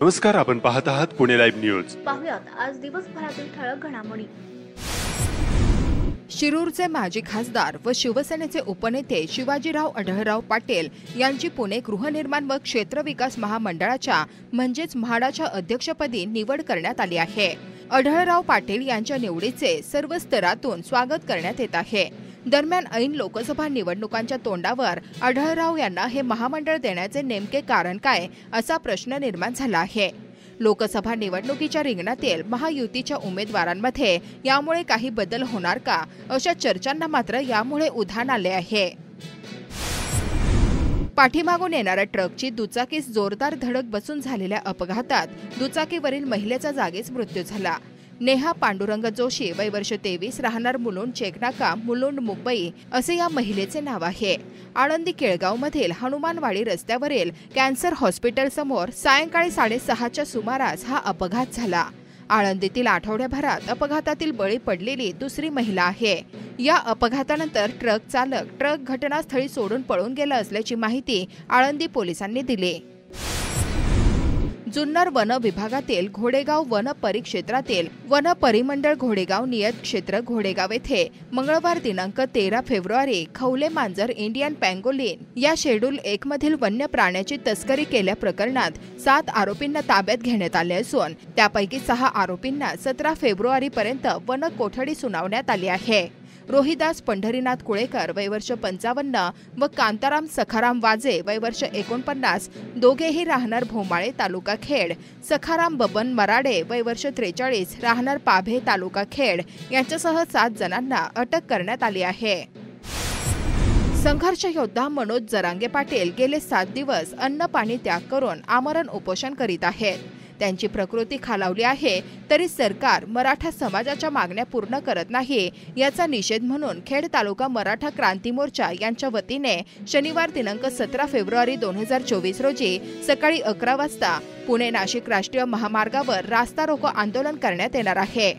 नमस्कार, आपण पाहत आहात पुणे लाईव्ह न्यूज। पाहुयात आज दिवसभरातील ठळक घडामोडी। शिरूरचे माजी खासदार व शिवसेनेचे उपनेते शिवाजीराव अढळराव पाटील यांची पुणे गृहनिर्माण व क्षेत्र विकास महामंडळाच्या म्हणजेच म्हाडाच्या अध्यक्षपदी निवड करण्यात आली आहे। अढळराव पाटील यांच्या निवडीचे सर्व स्तरातून स्वागत करण्यात येत आहे। दरम्यान ऐन लोकसभा निवडणुकांच्या तोंडावर अढळराव यांना हे महामंडळ देण्याचे नेमके कारण काय असा प्रश्न निर्माण झाला आहे। लोकसभा निवडणुकीच्या रिंगणातील महायुतीच्या उमेदवारांमध्ये यामुळे काही बदल होणार का अशा चर्चांना मात्र यामुळे उधाण आले आहे। पाठीमागून येणाऱ्या ट्रकची दुचाकीस जोरदार धडक बसून झालेल्या अपघातात दुचाकीवरील महिलेचा जागीच मृत्यू झाला। नेहा पांडुरंग जोशी, वय वर्ष 23, राहणार मुलुंड चेकनाका, मुलुंड, मुंबई असे या महिलेचे नाव आहे। आळंदी केळगावमधील हनुमानवाडी रस्त्यावरील कॅन्सर हॉस्पिटल समोर सायंकाळी 6:30च्या सुमारास हा अपघात झाला। आळंदीतील आठवड्याभरात अपघातातील बळी पडलेली दुसरी महिला आहे। या अपघातानंतर ट्रक चालक ट्रक घटनास्थळी सोडून पळून गेला असल्याची माहिती आळंदी पोलिसांनी दिली। जुन्नर वन विभागातील घोडेगाव वन परिक्षेत्रातील वन परिमंडळ घोडेगाव नियत क्षेत्र घोडेगाव येथे मंगळवार दिनांक 13 फेब्रुवारी खवले मांजर इंडियन पँगोलिन या शेड्यूल 1 मधील वन्य प्राण्याची तस्करी केल्या प्रकरणात 7 आरोपींना ताब्यात घेण्यात आले असून त्यापैकी 6 आरोपींना 17 फेब्रुवारीपर्यंत वन कोठडी सुनावण्यात आली आहे। रोहिदास पंढरीनाथ कुळेकर, वय वर्ष 55 व कांताराम सखाराम वाजे, वय वर्ष 49, दोघेही राहणार भोमाळे, तालुका खेड, सखाराम बबन मराडे, वय वर्ष 43, राहणार पाभे, तालुका खेड यांच्यासह 7 जणांना अटक करण्यात आली आहे। संघर्ष योद्धा मनोज जरांगे पाटील गेले 7 दिवस अन्न पाणी त्याग करून आमरण उपोषण करीत आहेत। त्यांची प्रकृती खालावली आहे तरी सरकार मराठा समाजाच्या मागण्या पूर्ण करत नाही याचा निषेध म्हणून खेड तालुका मराठा क्रांती मोर्चा यांच्या वतीने शनिवार दिनांक 17 फेब्रुवारी 2024 रोजी सकाळी 11 वाजता पुणे नाशिक राष्ट्रीय महामार्गावर रास्ता रोको आंदोलन करण्यात येणार आहे।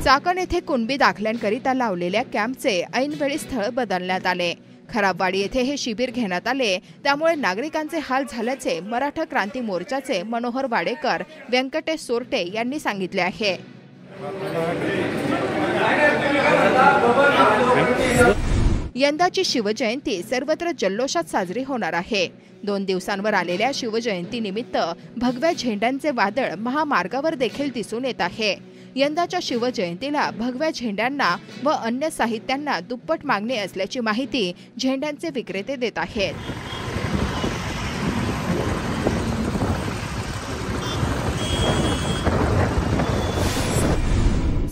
चाकण येथे कुणबी दाखल्यांकरिता लावलेल्या कॅम्पचे ऐनवेळी स्थळ बदलण्यात आले। खराबवाडी येथे हे शिबिर घेण्यात आले, त्यामुळे नागरिकांचे हाल झाल्याचे मराठा क्रांती मोर्चाचे मनोहर वाडेकर, व्यंकटेश सोरटे यांनी सांगितले आहे। यंदाची शिवजयंती सर्वत्र जल्लोषात साजरी होणार आहे। 2 दिवसांवर आलेल्या शिवजयंतीनिमित्त भगव्या झेंड्यांचे वादळ महामार्गावर देखील दिसून येत आहे। यंदाच्या शिवजयंतीला भगव्या झेंड्यांना व अन्य साहित्यांना दुप्पट मागणी असल्याची माहिती झेंड्यांचे विक्रेते देत आहेत।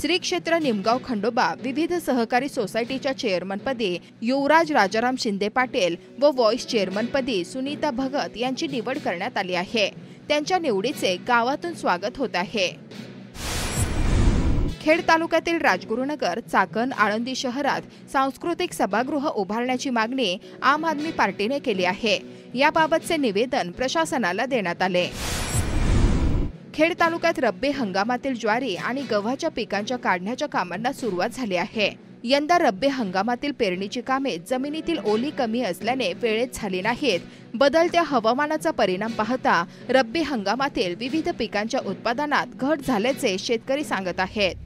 श्री क्षेत्र निमगाव खंडोबा विविध सहकारी सोसायटीच्या चेअरमनपदी युवराज राजाराम शिंदे पाटील व व्हॉइस चेअरमनपदी सुनीता भगत यांची निवड करण्यात आली आहे। त्यांच्या निवडीचे गावातून स्वागत होत आहे। खेड तालुक्यातील राजगुरुनगर, चाकण, आळंदी शहरात सांस्कृतिक सभागृह उभारण्याची मागणी आम आदमी पार्टीने केली आहे। याबाबतचे निवेदन प्रशासनाला देण्यात आले। खेड तालुक्यात रब्बी हंगामातील ज्वारी आणि गव्हाच्या पिकांच्या काढण्याच्या कामांना सुरुवात झाली आहे। यंदा रब्बी हंगामातील पेरणीची कामे जमिनीतील ओली कमी असल्याने वेळेत झाली नाहीत। बदलत्या हवामानाचा परिणाम पाहता रब्बी हंगामातील विविध पिकांच्या उत्पादनात घट झाल्याचे शेतकरी सांगत आहेत।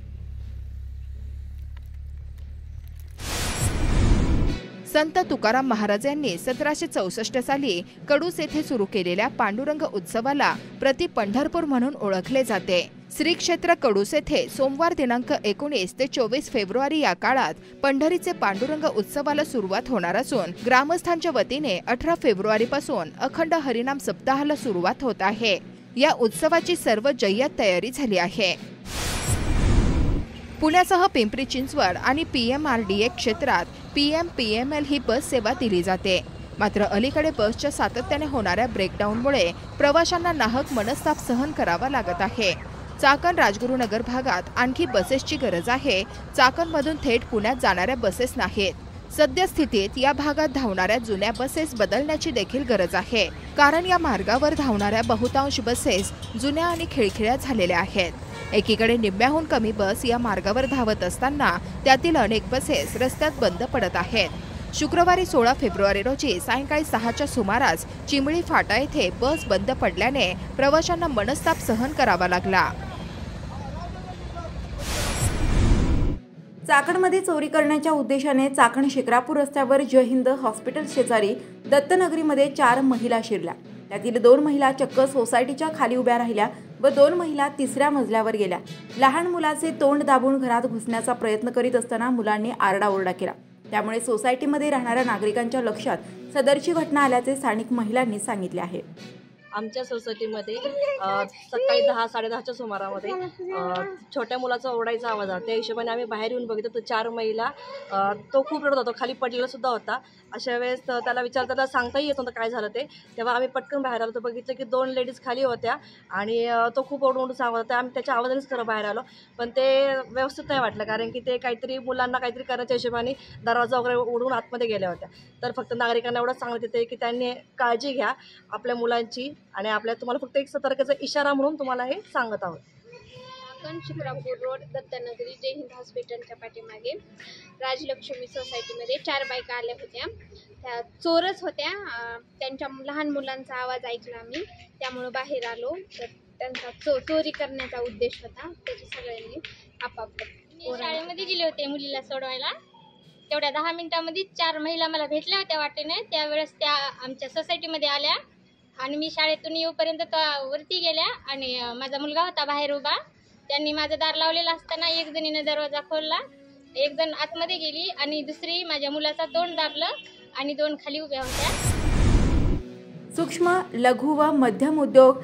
संत तुकाराम महाराज यांनी 1764 साली कडूस येथे सुरू केलेल्या पांडुरंग उत्सवाला प्रति पंढरपूर म्हणून ओळखले जाते। श्री क्षेत्र कडूस येथे सोमवार दिनांक 19 ते 24 फेब्रुवारी या काळात पंढरीचे पांडुरंग उत्सवाला सुरुवात होणार असून ग्रामस्थांच्या वतीने 18 फेब्रुवारीपासून अखंड हरिनाम सप्ताहाला सुरुवात होत आहे। या उत्सवाची सर्व जय्यत तयारी झाली आहे। पुण्यासह पिंपरी चिंचवड आणि PMRDA क्षेत्रात PM-PML ही बस सेवा दिली जाते। मात्र अलीकडे बसच्या सातत्याने होणाऱ्या ब्रेकडाऊनमुळे प्रवाशांना नाहक मनस्ताप सहन करावा लागत आहे। चाकण राजगुरुनगर भागात आणखी बसेसची गरज आहे। चाकणमधून थेट पुण्यात जाणाऱ्या बसेस नाहीत। सद्यस्थितीत या भागात धावणाऱ्या जुन्या बसेस बदलण्याची देखील गरज आहे, कारण या मार्गावर धावणाऱ्या बहुतांश बसेस जुन्या आणि खिळखिळ्या झालेल्या आहेत। एकीकडे निम्म्याहून कमी बस या मार्गावर धावत असताना त्यातील अनेक बसेस रस्त्यात बंद पडत आहेत। शुक्रवारी 16 फेब्रुवारी रोजी सायंकाळी 6च्या सुमारास चिंबळी फाटा येथे बस बंद पडल्याने प्रवाशांना मनस्ताप सहन करावा लागला। चाकणमध्ये चोरी करण्याच्या उद्देशाने चाकण शिक्रापूर रस्त्यावर जय हिंद हॉस्पिटल शेजारी दत्तनगरीमध्ये 4 महिला शिरल्या। त्यातील 2 महिला चक्क सोसायटीच्या खाली उभ्या राहिल्या व 2 महिला 3ऱ्या मजल्यावर गेल्या। लहान मुलाचे तोंड दाबून घरात घुसण्याचा प्रयत्न करीत असताना मुलांनी आरडाओरडा केला। त्यामुळे सोसायटीमध्ये राहणाऱ्या नागरिकांच्या लक्षात सदरची घटना आल्याचे स्थानिक महिलांनी सांगितले आहे। आमच्या सोसायटीमध्ये सकाळी 10-10:30च्या सुमारामध्ये छोट्या मुलाचा ओरडायचा आवाज आला। त्या हिशोबाने आम्ही बाहेर येऊन बघितलं तर 4 महिला, तो खूप रडत होता, खाली पडलेला सुद्धा होता। अशा वेळेस त्याला विचारताना सांगताही येत नव्हतं काय झालं ते। तेव्हा आम्ही पटकन बाहेर आलो तर बघितलं की 2 लेडीज खाली होत्या आणि तो खूप ओरडून सांगत होता। आम्ही त्याच्या आवाजानेच तर बाहेर आलो, पण ते व्यवस्थित नाही वाटलं, कारण की ते काहीतरी मुलांना काहीतरी करण्याच्या हिशोबाने दरवाजा वगैरे उडवून आतमध्ये गेल्या होत्या। तर फक्त नागरिकांना एवढंच सांगण्यात येते की त्यांनी काळजी घ्या आपल्या मुलांची आणि तुम्हाला फक्त एक सतर्कतेचा इशारा म्हणून तुम्हाला हे सांगत आहोत। चाकण शिक्रापूर रोड दत्तनगरी जय हिंद हॉस्पिटलच्या पाठीमागे राजलक्ष्मी सोसायटीमध्ये 4 बायका आल्या होत्या। त्या चोरच होत्या। त्यांच्या लहान मुलांचा आवाज ऐकला आम्ही, त्यामुळे बाहेर आलो। तर त्यांचा चोरी करण्याचा उद्देश होता। त्याची सगळ्यांनी आपापल्या शाळेमध्ये गेले होते मुलीला सोडवायला। तेवढ्या 10 मिनिटांमध्ये 4 महिला मला भेटल्या होत्या वाटेने। त्यावेळेस त्या आमच्या सोसायटीमध्ये आल्या आणि मी शाळेतून येऊपर्यंत वरती गेल्या आणि माझा मुलगा होता बाहेर उभा। त्यांनी माझं दार लावलेलं असताना एक जणीने दरवाजा खोलला, एक जण आतमध्ये गेली आणि दुसरी माझ्या मुलाचा तोंड दाबलं आणि 2 खाली उभ्या होत्या। सूक्ष्म, लघु व मध्यम उद्योग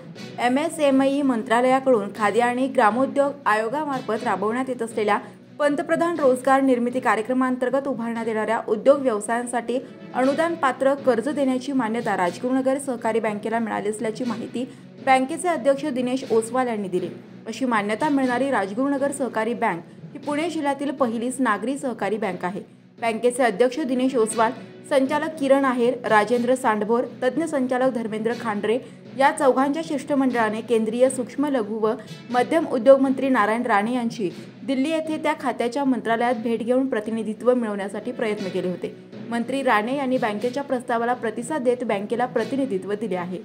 MSME मंत्रालयाकडून खादी आणि ग्रामोद्योग आयोगामार्फत राबवण्यात येत असलेल्या पंतप्रधान रोजगार निर्मिती कार्यक्रमांतर्गत उभारण्यात येणाऱ्या उद्योग व्यवसायांसाठी अनुदान पात्र कर्ज देण्याची मान्यता राजगुरुनगर सहकारी बँकेला मिळाली असल्याची माहिती बँकेचे अध्यक्ष दिनेश ओसवाल यांनी दिली। अशी मान्यता मिळणारी राजगुरुनगर सहकारी बँक ही पुणे जिल्ह्यातील पहिलीच नागरी सहकारी बँक आहे। बँकेचे अध्यक्ष दिनेश ओसवाल, संचालक किरण आहेर, राजेंद्र सांडभोर, तज्ज्ञ संचालक धर्मेंद्र खांडरे या चौघांच्या शिष्टमंडळाने केंद्रीय सूक्ष्म, लघु व मध्यम उद्योग मंत्री नारायण राणे यांची दिल्ली येथे त्या खात्याच्या मंत्रालयात भेट घेऊन प्रतिनिधित्व मिळवण्यासाठी प्रयत्न केले होते। मंत्री राणे यांनी बँकेच्या प्रस्तावाला प्रतिसाद देत बँकेला प्रतिनिधित्व दिले आहे।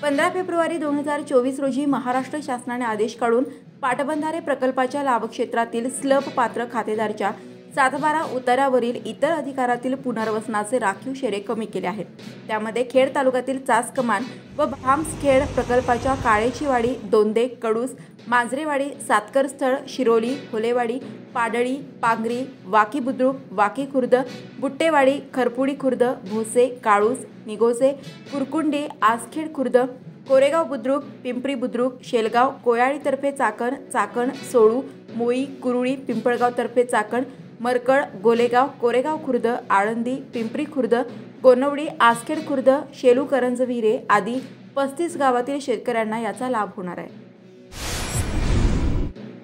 15 फेब्रुवारी 2024 रोजी महाराष्ट्र शासनाने आदेश काढून पाटबंधारे प्रकल्पाच्या लाभक्षेत्रातील स्लब पात्र खातेदारच्या 7/12 उतार्यावरील इतर अधिकारातील पुनर्वसनाचे राखीव शेरे कमी केले आहेत। त्यामध्ये खेड तालुक्यातील चास कमान व भामसखेड प्रकल्पाच्या काळेचीवाडी, दोंदे, कडूस, मांजरेवाडी, सातकरस्थळ, शिरोली, होलेवाडी, पाडळी, पांगरी, वाकी बुद्रुक, वाकी खुर्द, बुट्टेवाडी, खरपुडी खुर्द, भोसे, काळूस, निगोसे, कुरकुंडी, आसखेड खुर्द, कोरेगाव बुद्रुक, पिंपरी बुद्रुक, शेलगाव, कोयाळीतर्फे चाकण, चाकण, सोळू, मोई, कुरुळी, पिंपळगावतर्फे चाकण, मरकळ, गोलेगाव, कोरेगाव खुर्द, आळंदी, पिंपरी खुर्द, गोनवडी, आसखेड खुर्द, शेलू, करंजविहिरे आदी 35 गावातील शेतकऱ्यांना याचा लाभ होणार आहे।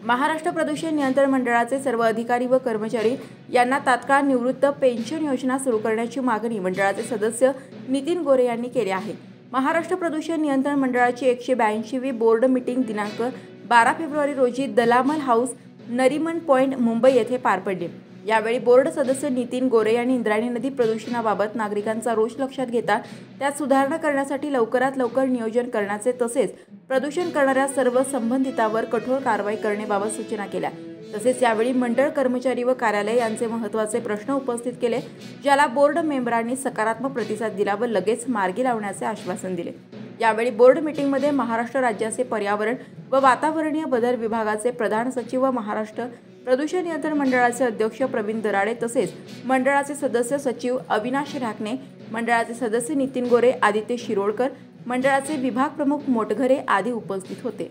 महाराष्ट्र प्रदूषण नियंत्रण मंडळाचे सर्व अधिकारी व कर्मचारी यांना तात्काळ निवृत्त पेन्शन योजना सुरू करण्याची मागणी मंडळाचे सदस्य नितीन गोरे यांनी केली आहे। महाराष्ट्र प्रदूषण नियंत्रण मंडळाची 182वी बोर्ड मीटिंग दिनांक 12 फेब्रुवारी रोजी दलामल हाऊस, नरीमन पॉइंट, मुंबई येथे पार पडली। यावेळी बोर्ड सदस्य नितीन गोरे यांनी इंद्रायणी नदी प्रदूषणाबाबत नागरिकांचा रोष लक्षात घेता त्यात सुधारणा करण्यासाठी लवकरात लवकर नियोजन करण्याचे तसेच प्रदूषण करणाऱ्या सर्व संबंधितांवर कठोर कारवाई करण्याबाबत सूचना केल्या। तसेच यावेळी मंडळ कर्मचारी व कार्यालय यांचे महत्त्वाचे प्रश्न उपस्थित केले, ज्याला बोर्ड मेंबरांनी सकारात्मक प्रतिसाद दिला व लगेच मार्गी लावण्याचे आश्वासन दिले। यावेळी बोर्ड मीटिंगमध्ये महाराष्ट्र राज्याचे पर्यावरण व वातावरणीय बदल विभागाचे प्रधान सचिव व महाराष्ट्र प्रदूषण नियंत्रण मंडळाचे अध्यक्ष प्रवीण दराडे तसेच मंडळाचे सदस्य सचिव अविनाश ढाकणे, मंडळाचे सदस्य नितीन गोरे, आदित्य शिरोडकर, मंडळाचे विभाग प्रमुख मोटघरे आदी उपस्थित होते।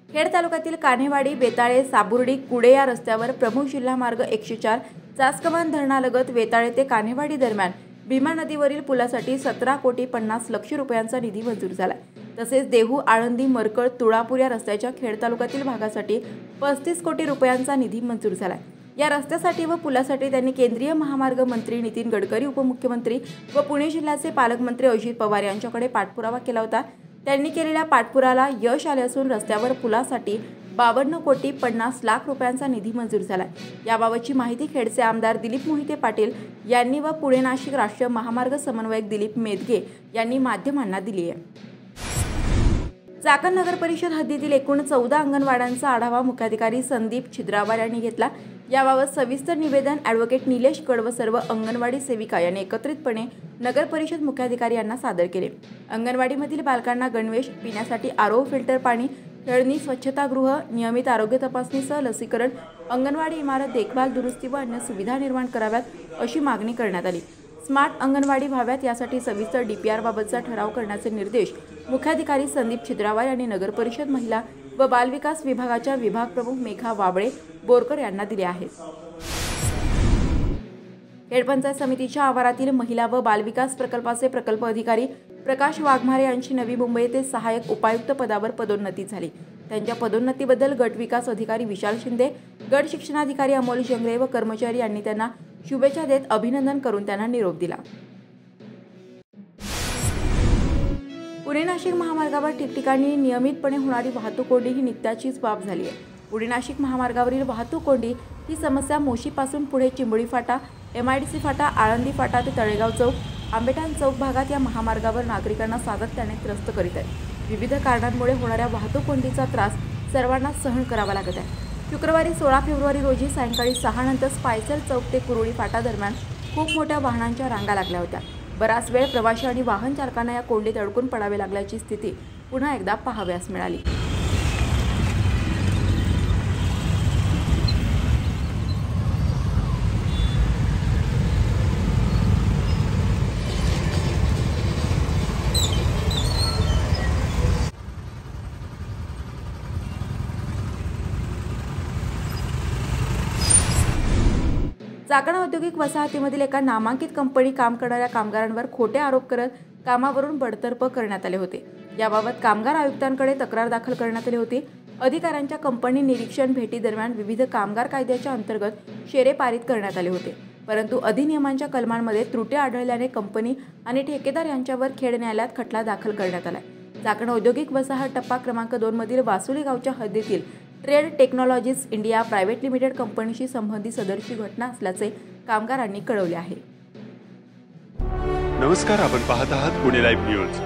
खेड तालुक्यातील कान्हेवाडी, बेताळे, साबुर्डी, कुडे या रस्त्यावर प्रमुख जिल्हा मार्ग 104 चासकमान धरणालगत वेताळे ते कान्हेवाडी दरम्यान भीमा नदीवरील पुलासाठी 17,50,00,000 रुपयांचा निधी मंजूर झाला। तसेच देहू, आळंदी, मरकळ, तुळापूर या रस्त्याच्या खेड तालुक्यातील भागासाठी 35 कोटी रुपयांचा निधी मंजूर झाला। या रस्त्यासाठी व पुलासाठी त्यांनी केंद्रीय महामार्ग मंत्री नितीन गडकरी, उपमुख्यमंत्री व पुणे जिल्ह्याचे पालकमंत्री अजित पवार यांच्याकडे पाठपुरावा केला होता। त्यांनी केलेल्या पाठपुरावाला यश आले असून रस्त्यावर पुलासाठी 52,50,00,000 रुपयांचा निधी मंजूर झाला. याबाबतची माहिती खेडचे आमदार दिलीप मोहिते पाटील यांनी व पुणे नाशिक राष्ट्रीय महामार्ग समन्वयक दिलीप मेदगे यांनी माध्यमांना दिली आहे. चाकण नगर परिषद हद्दीतील एकूण 14 अंगणवाड्यांचा आढावा मुख्याधिकारी संदीप छिद्रावार यांनी घेतला. याबाबत सविस्तर निवेदन ॲडव्होकेट निलेश गड व सर्व अंगणवाडी सेविका यांनी एकत्रितपणे नगर परिषद मुख्याधिकारी यांना सादर केले. अंगणवाडीमधील बालकांना गणवेश, पिण्यासाठी आरओ फिल्टर पाणी, खेळणी, स्वच्छतागृह, नियमित आरोग्य तपासणीसह लसीकरण, अंगणवाडी इमारत देखभाल, दुरुस्ती व अन्य सुविधा निर्माण कराव्यात अशी मागणी करण्यात आली. स्मार्ट अंगणवाडी व्हाव्यात यासाठी सविस्तर DPR बाबतचा ठराव करण्याचे निर्देश मुख्याधिकारी संदीप छिद्रावार यांनी नगर परिषद महिला व बालविकास विभागाच्या विभाग प्रमुख मेघा वाबळे बोरकर यांना दिले आहेत. खेड पंचायत समितीच्या आवारातील महिला व बालविकास प्रकल्पाचे प्रकल्प अधिकारी प्रकाश वाघमारे यांची नवी मुंबई येथे सहाय्यक उपायुक्त पदावर पदोन्नती झाली. त्यांच्या पदोन्नतीबद्दल गट विकास अधिकारी विशाल शिंदे, गट शिक्षणाधिकारी अमोल जंगरे व कर्मचारी यांनी त्यांना शुभेच्छा देत अभिनंदन करून त्यांना निरोप दिला. पुणे नाशिक महामार्गावर ठिकठिकाणी नियमितपणे होणारी वाहतूक कोंडी ही नित्याचीच बाब झाली आहे. पुणे नाशिक महामार्गावरील वाहतूक कोंडी ही समस्या मोशीपासून पुढे चिंबोडी फाटा, MIDC फाटा, आळंदी फाटा ते तळेगाव चौक, आंबेठाण चौक भागात या महामार्गावर नागरिकांना सातत्याने त्रस्त करीत आहे. विविध कारणांमुळे होणाऱ्या वाहतूक कोंडीचा त्रास सर्वांना सहन करावा लागत आहे. शुक्रवारी 16 फेब्रुवारी रोजी सायंकाळी 6 नंतर स्पायसल चौक ते कुरुळी फाटा दरम्यान खूप मोठ्या वाहनांच्या रांगा लागल्या होत्या. बराच वेळ प्रवासी आणि वाहन चालकांना या कोंडीत अडकून पडावे लागल्याची स्थिती पुन्हा एकदा पाहाव्यास मिळाली. चाकण औद्योगिक वसाहतीमधील एका नामांकित कंपनी काम करणाऱ्या कामगारांवर खोटे आरोप करत कामावरून बडतर्फ करण्यात आले होते. याबाबत कामगार आयुक्तांकडे तक्रार दाखल करण्यात आली होती. अधिकाऱ्यांच्या कंपनी निरीक्षण भेटी दरम्यान विविध कामगार कायद्याच्या अंतर्गत शेरे पारित करण्यात आले होते. परंतु अधिनियमांच्या कलमांमध्ये त्रुटी आढळल्याने कंपनी आणि ठेकेदार यांच्यावर खेड न्यायालयात खटला दाखल करण्यात आला. चाकण औद्योगिक वसाहत टप्पा क्रमांक 2 मधील वासुली गावच्या हद्दीतील trade technologies India private limited कंपनीशी संबंधित सदरची घटना असल्याचे कामगारांनी कळवले आहे. नमस्कार, आपण पाहत आहात पुणे लाईव्ह न्यूज.